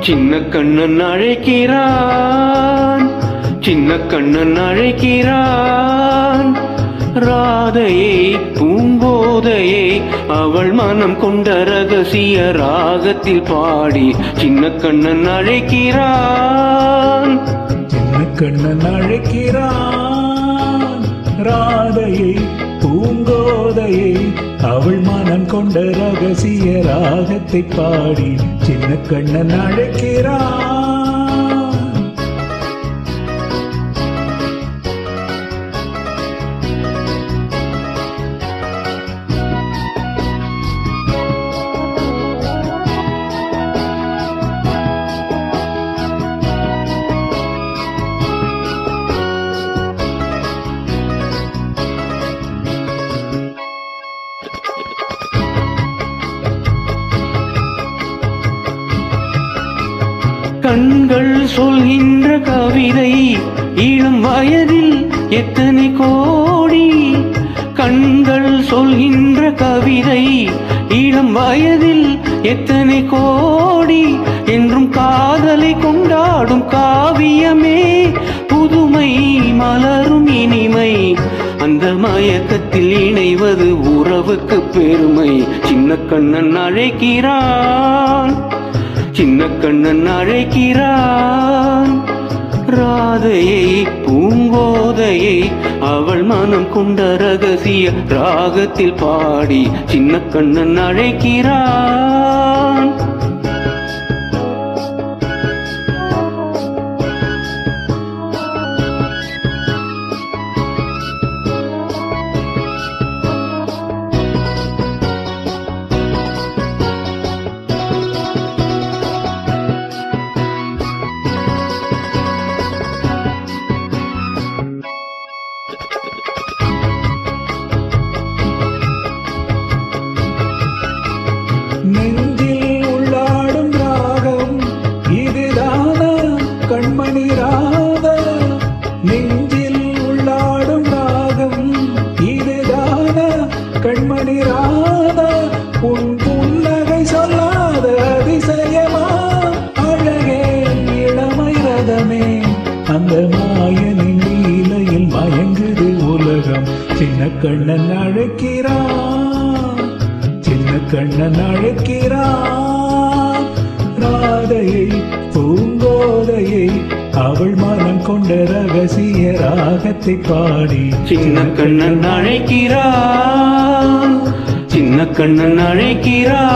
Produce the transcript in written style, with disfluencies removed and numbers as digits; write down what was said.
சின்ன கண்ணன் அழைக்கிறான், சின்ன கண்ணன் அழைக்கிறான். ராதையை பூங்கோதையை அவள் மனம் கொண்ட ரகசிய ராகத்தில் பாடி சின்ன கண்ணன் அழைக்கிறான், சின்ன கண்ணன் அழைக்கிறான். ராதையை பூங்கோதையை அவள் மனம் கொண்ட ரகசிய ராகத்தை பாடி சின்ன கண்ணன் அழைக்கிறான். கண்கள் சொல்கின்ற கவிதை இளம் வயதில் எத்தனை கோடி. கண்கள் சொல்கின்ற கவிதை இளம் வயதில் எத்தனை கோடி. என்றும் காதலை கொண்டாடும் காவியமே புதுமை மலரும் இனிமை. அந்த மயக்கத்தில் இணைவது உறவுக்கு பெருமை. சின்ன கண்ணன் அழைக்கிறான், சின்ன கண்ணன் அழைக்கிறான். ராதையை பூங்கோதையை அவள் மனம் கொண்ட ரகசிய ராகத்தில் பாடி சின்ன கண்ணன் அழைக்கிறான். நெஞ்சில் உள்ளாடும் ராகம் இதுதானா கண்மணி ராதா. நெஞ்சில் உள்ளாடும் ராகம் இதுதானா கண்மணி ராதா. உன் புன்னகை சொல்லாத அதிசயமா அழகே இளமை ரதமே. அந்த மாயனின் லீலையில் மயங்குது உலகம். சின்ன கண்ணன் அழைக்கிறான், சின்ன கண்ணன் அழைக்கிறான். ராதையை பூங்கோதையை அவள் மனம் கொண்ட ரகசிய ராகத்தை பாடி சின்ன கண்ணன் அழைக்கிறான், சின்ன கண்ணன் அழைக்கிறான்.